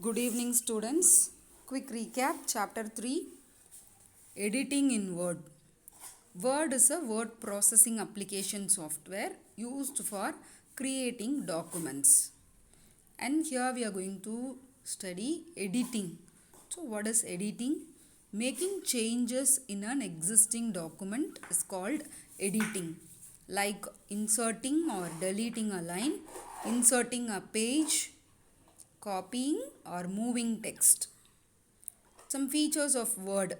Good evening, students. Quick recap Chapter 3 Editing in Word. Word is a word processing application software used for creating documents. And here we are going to study editing. So, what is editing? Making changes in an existing document is called editing, like inserting or deleting a line, inserting a page, copying or moving text. Some features of Word.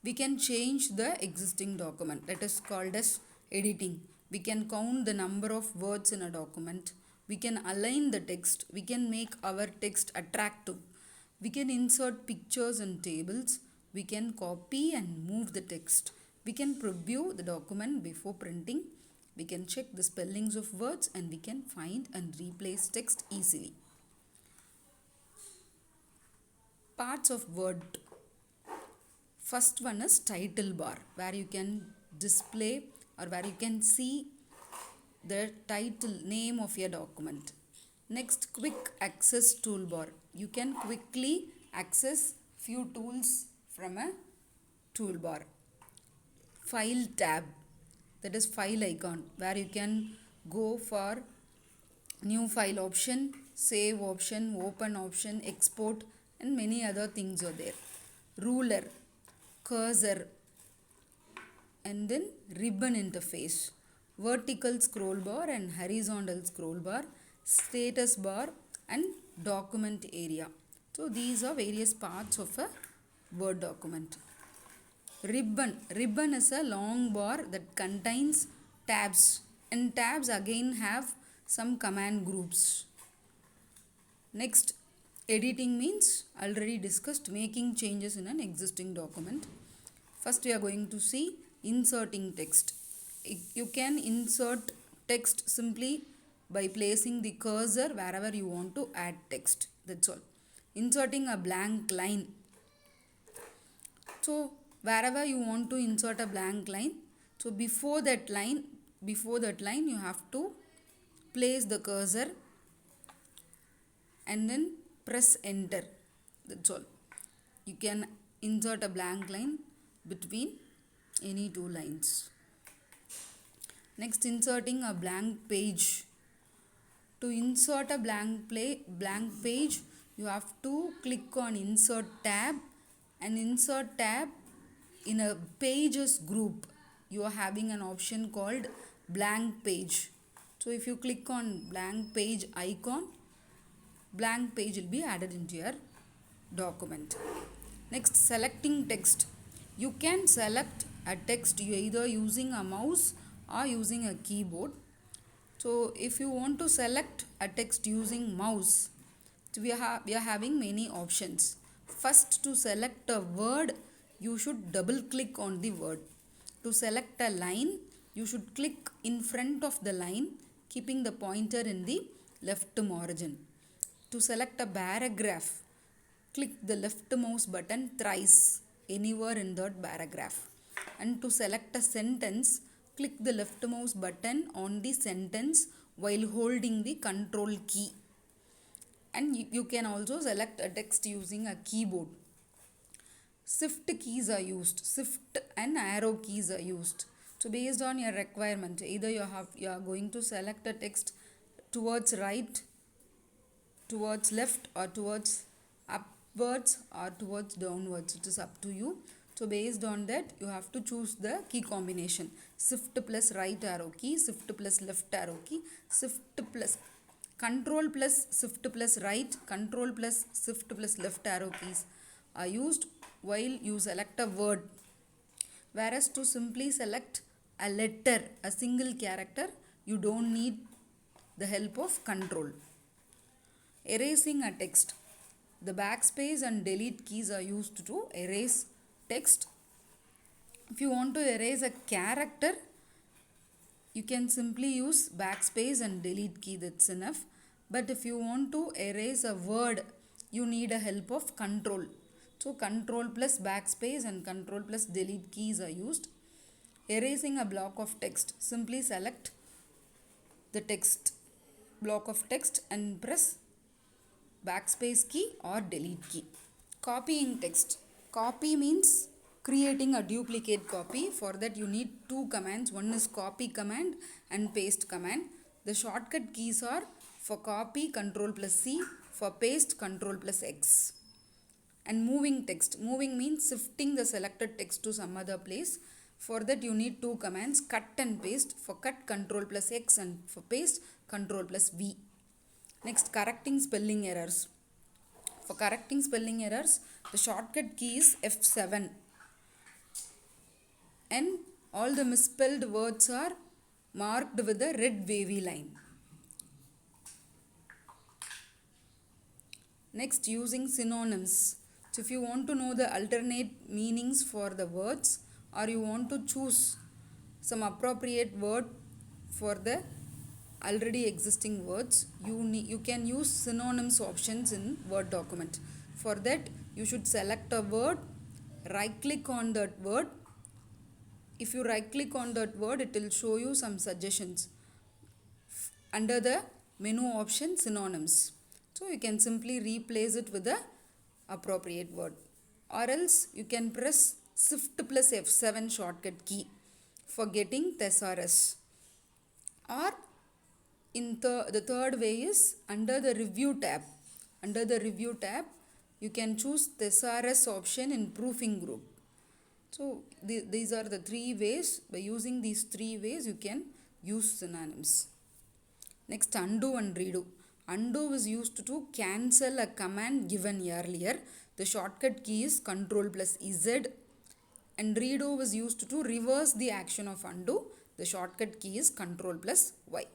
We can change the existing document. That is called as editing. We can count the number of words in a document. We can align the text. We can make our text attractive. We can insert pictures and tables. We can copy and move the text. We can preview the document before printing. We can check the spellings of words and we can find and replace text easily. Parts of Word. First one is title bar, where you can display or where you can see the title name of your document. Next, quick access toolbar. You can quickly access few tools from a toolbar. File tab, that is file icon, where you can go for new file option, save option, open option, export, and many other things are there. Ruler, cursor, and then ribbon interface, vertical scroll bar and horizontal scroll bar, status bar, and document area. So these are various parts of a Word document. Ribbon is a long bar that contains tabs, and tabs again have some command groups. Next, editing means already discussed, making changes in an existing document. First we are going to see inserting text. You can insert text simply by placing the cursor wherever you want to add text. That's all. Inserting a blank line. So wherever you want to insert a blank line, so before that line you have to place the cursor and then press enter. That's all. You can insert a blank line between any two lines. Next, inserting a blank page. To insert a blank page, you have to click on insert tab, and insert tab in a pages group. You are having an option called blank page. So if you click on blank page icon, blank page will be added into your document. Next, selecting text. You can select a text either using a mouse or using a keyboard. So if you want to select a text using mouse, we are having many options. First, to select a word, you should double click on the word. To select a line, you should click in front of the line, keeping the pointer in the left margin. To select a paragraph, click the left mouse button thrice anywhere in that paragraph. And to select a sentence, click the left mouse button on the sentence while holding the control key. And you can also select a text using a keyboard. Shift keys are used. Shift and arrow keys are used. So based on your requirement, either you are going to select a text towards right, towards left, or towards upwards or towards downwards. It is up to you. So based on that, you have to choose the key combination. Shift plus right arrow key, shift plus left arrow key, shift plus control plus shift plus right, control plus shift plus left arrow keys are used while you select a word. Whereas to simply select a letter, a single character, you don't need the help of control. Erasing a text. The backspace and delete keys are used to erase text. If you want to erase a character, you can simply use backspace and delete key, that's enough. But if you want to erase a word, you need a help of control. So control plus backspace and control plus delete keys are used. Erasing a block of text, simply select the text block of text and press backspace key or delete key. Copying text. Copy means creating a duplicate copy. For that you need two commands. One is copy command and paste command. The shortcut keys are for copy Ctrl plus C, for paste Ctrl plus X. And moving text. Moving means shifting the selected text to some other place. For that you need two commands, cut and paste. For cut Ctrl plus X and for paste Ctrl plus V. Next, correcting spelling errors. For correcting spelling errors, the shortcut key is F7. And all the misspelled words are marked with a red wavy line. Next, using synonyms. So if you want to know the alternate meanings for the words, or you want to choose some appropriate word for the already existing words, you can use synonyms options in Word document. For that, you should select a word, right click on that word. If you right click on that word, it will show you some suggestions under the menu option synonyms. So you can simply replace it with the appropriate word, or else you can press Shift plus F7 shortcut key for getting thesaurus. Or in the third way is under the review tab. Under the review tab, you can choose thesaurus option in proofing group. So these are the three ways. By using these three ways, you can use synonyms. Next, undo and redo. Undo is used to cancel a command given earlier. The shortcut key is Ctrl plus Z. And redo is used to reverse the action of undo. The shortcut key is Ctrl plus Y.